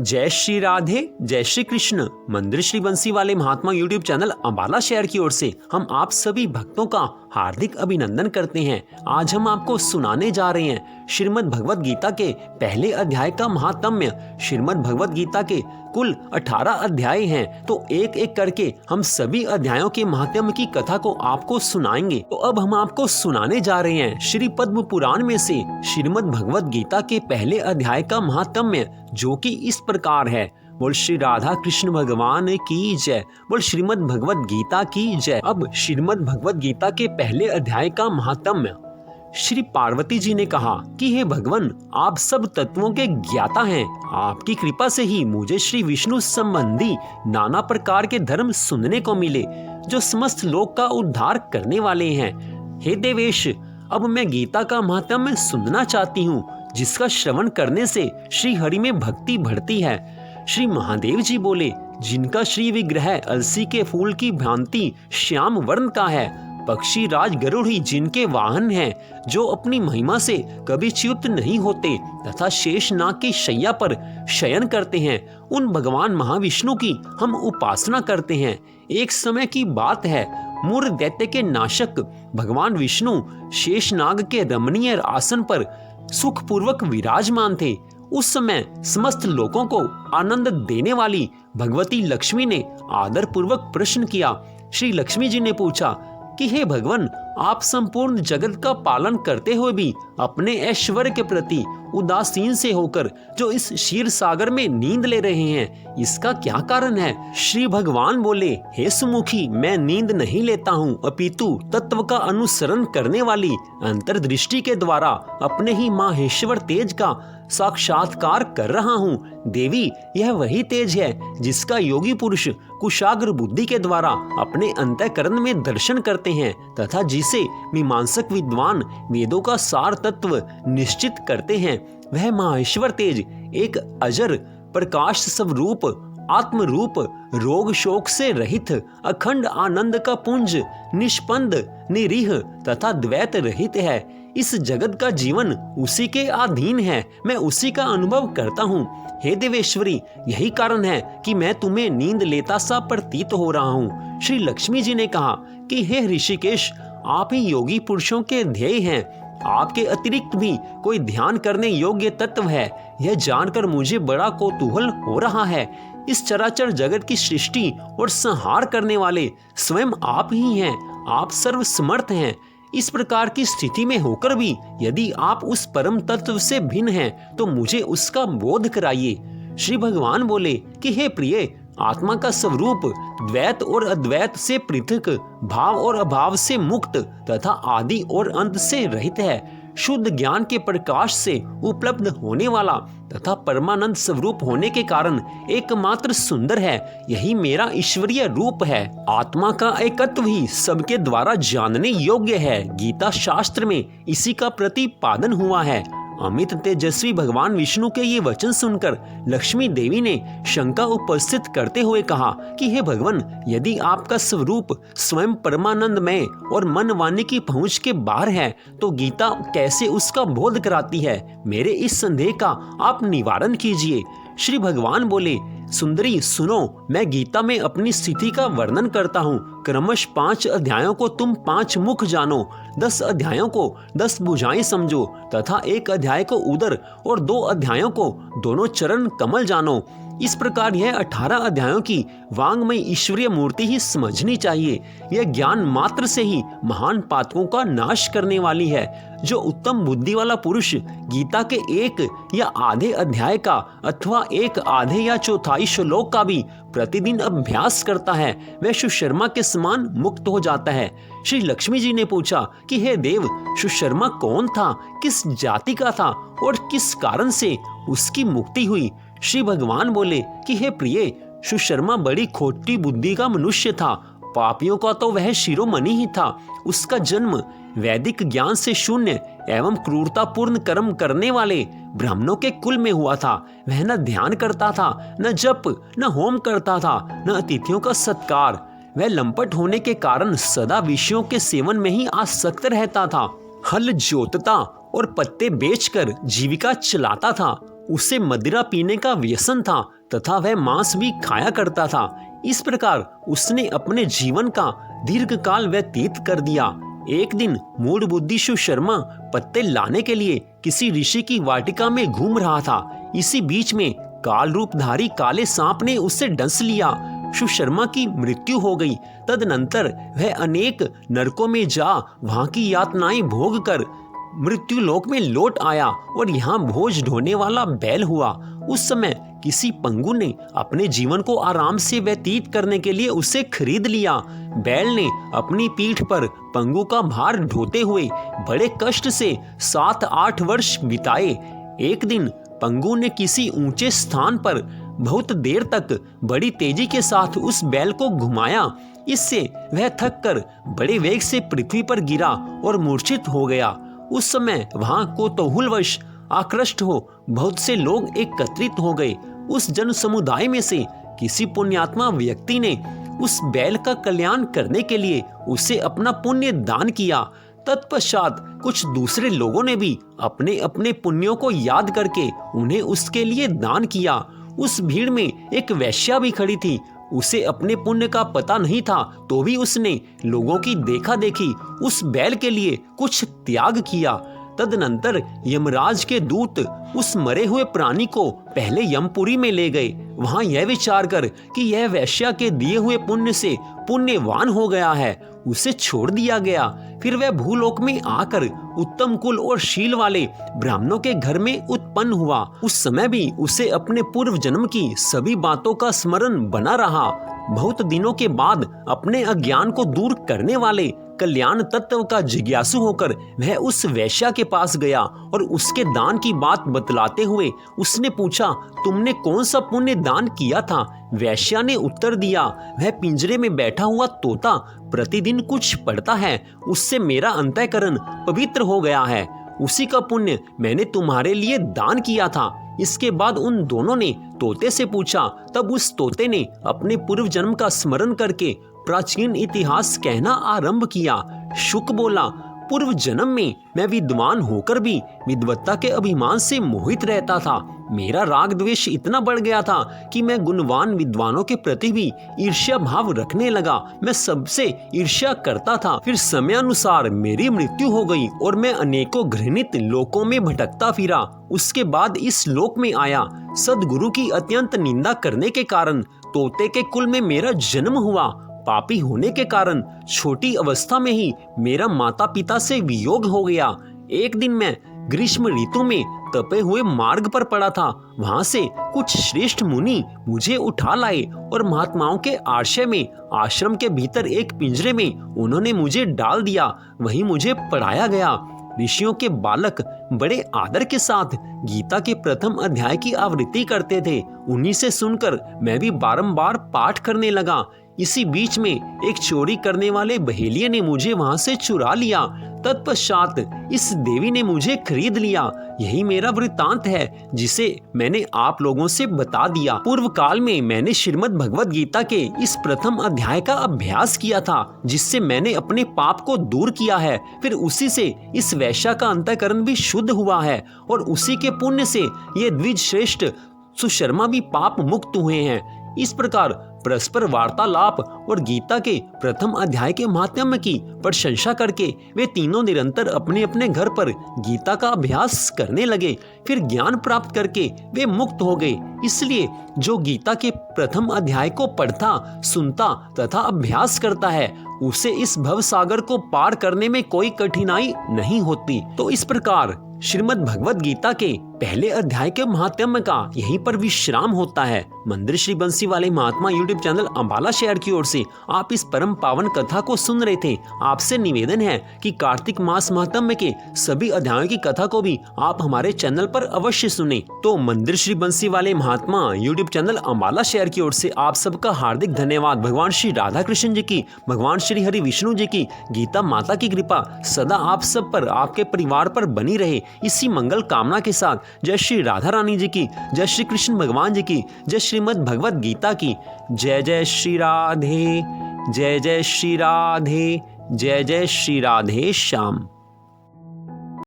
जय श्री राधे, जय श्री कृष्ण। मंदिर श्री बंसी वाले महात्मा यूट्यूब चैनल अंबाला शहर की ओर से हम आप सभी भक्तों का हार्दिक अभिनंदन करते हैं। आज हम आपको सुनाने जा रहे हैं श्रीमद् भगवद गीता के पहले अध्याय का महात्म्य। श्रीमद् भगवद गीता के कुल 18 अध्याय हैं, तो एक एक करके हम सभी अध्यायों के महात्म्य की कथा को आपको सुनाएंगे। तो अब हम आपको सुनाने जा रहे हैं श्री पद्म पुराण में से श्रीमद् भगवद गीता के पहले अध्याय का महात्म्य, जो कि इस प्रकार है। बोल श्री राधा कृष्ण भगवान की जय। बोल श्रीमद् भगवद गीता की जय। अब श्रीमद् भगवद गीता के पहले अध्याय का महात्म्य। श्री पार्वती जी ने कहा कि हे भगवान, आप सब तत्वों के ज्ञाता हैं। आपकी कृपा से ही मुझे श्री विष्णु संबंधी नाना प्रकार के धर्म सुनने को मिले, जो समस्त लोक का उद्धार करने वाले हैं। हे देवेश, अब मैं गीता का महात्म्य सुनना चाहती हूँ, जिसका श्रवण करने से श्री हरि में भक्ति बढ़ती है। श्री महादेव जी बोले, जिनका श्री विग्रह अलसी के फूल की भांति श्याम वर्ण का है, पक्षी राज गरुड़ ही जिनके वाहन हैं, जो अपनी महिमा से कभी च्युत नहीं होते तथा शेष नाग की शैया पर शयन करते हैं, उन भगवान महाविष्णु की हम उपासना करते हैं। एक समय की बात है, मूर दैत्य के नाशक भगवान विष्णु शेष नाग के रमणीय आसन पर सुखपूर्वक विराजमान थे। उस समय समस्त लोगों को आनंद देने वाली भगवती लक्ष्मी ने आदर पूर्वक प्रश्न किया। श्री लक्ष्मी जी ने पूछा कि हे भगवान, आप संपूर्ण जगत का पालन करते हुए भी अपने ऐश्वर्य के प्रति उदासीन से होकर जो इस क्षीर सागर में नींद ले रहे हैं, इसका क्या कारण है? श्री भगवान बोले, हे सुमुखी, मैं नींद नहीं लेता हूँ, अपितु तत्व का अनुसरण करने वाली अंतर्दृष्टि के द्वारा अपने ही माहेश्वर तेज का साक्षात्कार कर रहा हूँ। देवी, यह वही तेज है जिसका योगी पुरुष कुशाग्र बुद्धि के द्वारा अपने अंतःकरण में दर्शन करते हैं तथा जिसे मीमांसक विद्वान वेदों का सार तत्व निश्चित करते हैं। वह माहेश्वर तेज एक अजर प्रकाश स्वरूप आत्म रूप, रोग शोक से रहित अखंड आनंद का पुंज, निष्पंद निरीह तथा द्वैत रहित है। इस जगत का जीवन उसी के अधीन है, मैं उसी का अनुभव करता हूँ। हे देवेश्वरी, यही कारण है कि मैं तुम्हें नींद लेता सा प्रतीत हो रहा हूँ। श्री लक्ष्मी जी ने कहा कि हे ऋषिकेश, आप ही योगी पुरुषों के ध्येय हैं। आपके अतिरिक्त भी कोई ध्यान करने योग्य तत्व है, यह जानकर मुझे बड़ा कौतूहल हो रहा है। इस चराचर जगत की सृष्टि और संहार करने वाले स्वयं आप ही हैं। आप सर्वसमर्थ हैं। इस प्रकार की स्थिति में होकर भी यदि आप उस परम तत्व से भिन्न हैं, तो मुझे उसका बोध कराइए। श्री भगवान बोले कि हे प्रिय, आत्मा का स्वरूप द्वैत और अद्वैत से पृथक, भाव और अभाव से मुक्त तथा आदि और अंत से रहित है। शुद्ध ज्ञान के प्रकाश से उपलब्ध होने वाला तथा परमानंद स्वरूप होने के कारण एकमात्र सुंदर है। यही मेरा ईश्वरीय रूप है। आत्मा का एकत्व ही सबके द्वारा जानने योग्य है। गीता शास्त्र में इसी का प्रतिपादन हुआ है। अमित तेजस्वी भगवान विष्णु के ये वचन सुनकर लक्ष्मी देवी ने शंका उपस्थित करते हुए कहा कि हे भगवान, यदि आपका स्वरूप स्वयं परमानंदमय और मन वाणी की पहुंच के बाहर है, तो गीता कैसे उसका बोध कराती है? मेरे इस संदेह का आप निवारण कीजिए। श्री भगवान बोले, सुंदरी सुनो, मैं गीता में अपनी स्थिति का वर्णन करता हूँ। क्रमश 5 अध्यायों को तुम 5 मुख जानो, 10 अध्यायों को 10 भुजाएं समझो तथा 1 अध्याय को उदर और 2 अध्यायों को दोनों चरण कमल जानो। इस प्रकार यह 18 अध्यायों की वांग्मय ईश्वरीय मूर्ति ही समझनी चाहिए। यह ज्ञान मात्र से ही महान पातकों का नाश करने वाली है। जो उत्तम बुद्धि वाला पुरुष गीता के 1 या आधे अध्याय का अथवा 1 आधे या चौथाई श्लोक का भी प्रतिदिन अभ्यास करता है, वह सुशर्मा के समान मुक्त हो जाता है। श्री लक्ष्मी जी ने पूछा कि हे देव, सुशर्मा कौन था, किस जाति का था और किस कारण से उसकी मुक्ति हुई? श्री भगवान बोले कि हे प्रिय, सुशर्मा बड़ी खोटी बुद्धि का मनुष्य था। पापियों का तो वह शिरोमणि ही था। उसका जन्म वैदिक ज्ञान से शून्य एवं क्रूरतापूर्ण कर्म करने वाले ब्राह्मणों के कुल में हुआ था। वह न ध्यान करता था, न जप, न होम करता था, न अतिथियों का सत्कार। वह लंपट होने के कारण सदा विषयों के सेवन में ही आसक्त रहता था। हल जोतता और पत्ते बेचकर जीविका चलाता था। उसे मदिरा पीने का व्यसन था तथा वह मांस भी खाया करता था। इस प्रकार उसने अपने जीवन का दीर्घकाल व्यतीत कर दिया। एक दिन मूढ़ बुद्धि सुशर्मा पत्ते लाने के लिए किसी ऋषि की वाटिका में घूम रहा था। इसी बीच में काल रूपधारी काले सांप ने उसे डंस लिया। सुशर्मा की मृत्यु हो गई। तदनंतर वह अनेक नरकों में जा वहां की यातनाएं भोग कर मृत्यु लोक में लौट आया और यहाँ भोज ढोने वाला बैल हुआ। उस समय किसी पंगु ने अपने जीवन को आराम से व्यतीत करने के लिए उसे खरीद लिया। बैल ने अपनी पीठ पर पंगु का भार ढोते हुए बड़े कष्ट से 7-8 वर्ष बिताए। एक दिन पंगु ने किसी ऊंचे स्थान पर बहुत देर तक बड़ी तेजी के साथ उस बैल को घुमाया। इससे वह थक कर बड़े वेग से पृथ्वी पर गिरा और मूर्छित हो गया। उस समय वहां कौतूहलवश आकृष्ट हो बहुत से लोग एकत्रित हो गए। उस जन समुदाय में से किसी पुण्यात्मा व्यक्ति ने उस बैल का कल्याण करने के लिए उसे अपना पुण्य दान किया। तत्पश्चात कुछ दूसरे लोगों ने भी अपने अपने पुण्यों को याद करके उन्हें उसके लिए दान किया। उस भीड़ में एक वेश्या भी खड़ी थी। उसे अपने पुण्य का पता नहीं था, तो भी उसने लोगों की देखा देखी उस बैल के लिए कुछ त्याग किया। तदनंतर यमराज के दूत उस मरे हुए प्राणी को पहले यमपुरी में ले गए। वहां यह विचार कर कि यह वेश्या के दिए हुए पुण्य से पुण्यवान हो गया है, उसे छोड़ दिया गया। फिर वह भूलोक में आकर उत्तम कुल और शील वाले ब्राह्मणों के घर में उत्पन्न हुआ। उस समय भी उसे अपने पूर्व जन्म की सभी बातों का स्मरण बना रहा। बहुत दिनों के बाद अपने अज्ञान को दूर करने वाले कल्याण तत्व का जिज्ञासु होकर वह उस वेश्या के पास गया और उसके दान की बात बतलाते हुए उसने पूछा, तुमने कौन सा पुण्य दान किया था? वेश्या ने उत्तर दिया, वह पिंजरे में बैठा हुआ तोता प्रतिदिन कुछ पढ़ता है, उससे मेरा अंतःकरण पवित्र हो गया है। उसी का पुण्य मैंने तुम्हारे लिए दान किया था। इसके बाद उन दोनों ने तोते से पूछा। तब उस तोते ने अपने पूर्व जन्म का स्मरण करके प्राचीन इतिहास कहना आरंभ किया। शुक बोला, पूर्व जन्म में मैं विद्वान होकर भी विद्वत्ता के अभिमान से मोहित रहता था। मेरा राग द्वेष इतना बढ़ गया था कि मैं गुणवान विद्वानों के प्रति भी ईर्ष्या भाव रखने लगा। मैं सबसे ईर्ष्या करता था। फिर समयानुसार मेरी मृत्यु हो गई और मैं अनेकों घृणित लोकों में भटकता फिरा। उसके बाद इस लोक में आया। सद्गुरु की अत्यंत निंदा करने के कारण तोते के कुल में मेरा जन्म हुआ। पापी होने के कारण छोटी अवस्था में ही मेरा माता पिता से वियोग हो गया। एक दिन मैं ग्रीष्म ऋतु में तपे हुए मार्ग पर पड़ा था। वहां से कुछ श्रेष्ठ मुनि मुझे उठा लाए और महात्माओं के आश्रय में आश्रम के भीतर एक पिंजरे में उन्होंने मुझे डाल दिया। वहीं मुझे पढ़ाया गया। ऋषियों के बालक बड़े आदर के साथ गीता के प्रथम अध्याय की आवृत्ति करते थे। उन्हीं से सुनकर मैं भी बारंबार पाठ करने लगा। इसी बीच में एक चोरी करने वाले बहेलिये ने मुझे वहां से चुरा लिया। तत्पश्चात इस देवी ने मुझे खरीद लिया। यही मेरा वृत्तांत है जिसे मैंने आप लोगों से बता दिया। पूर्व काल में मैंने श्रीमद् भगवद गीता के इस प्रथम अध्याय का अभ्यास किया था, जिससे मैंने अपने पाप को दूर किया है। फिर उसी से इस वैश्या का अंतःकरण भी शुद्ध हुआ है और उसी के पुण्य से ये द्विज श्रेष्ठ सुशर्मा भी पाप मुक्त हुए हैं। इस प्रकार परस्पर वार्तालाप और गीता के प्रथम अध्याय के महात्म्य की प्रशंसा करके वे तीनों निरंतर अपने अपने घर पर गीता का अभ्यास करने लगे। फिर ज्ञान प्राप्त करके वे मुक्त हो गए। इसलिए जो गीता के प्रथम अध्याय को पढ़ता, सुनता तथा अभ्यास करता है, उसे इस भव सागर को पार करने में कोई कठिनाई नहीं होती। तो इस प्रकार श्रीमद् भगवद गीता के पहले अध्याय के महात्म्य का यहीं पर विश्राम होता है। मंदिर श्री बंसी वाले महात्मा यूट्यूब चैनल अंबाला शहर की ओर से आप इस परम पावन कथा को सुन रहे थे। आपसे निवेदन है कि कार्तिक मास महात्म्य के सभी अध्यायों की कथा को भी आप हमारे चैनल पर अवश्य सुने। तो मंदिर श्री बंसी वाले महात्मा यूट्यूब चैनल अंबाला शहर की ओर से आप सबका हार्दिक धन्यवाद। भगवान श्री राधा कृष्ण जी की, भगवान श्री हरि विष्णु जी की, गीता माता की कृपा सदा आप सब पर, आपके परिवार पर बनी रहे। इसी मंगल कामना के साथ जय श्री राधा रानी जी की, जय श्री कृष्ण भगवान जी की, जय श्रीमद् भगवद गीता की। जय जय श्री राधे, जय जय श्री राधे, जय जय श्री राधे श्याम।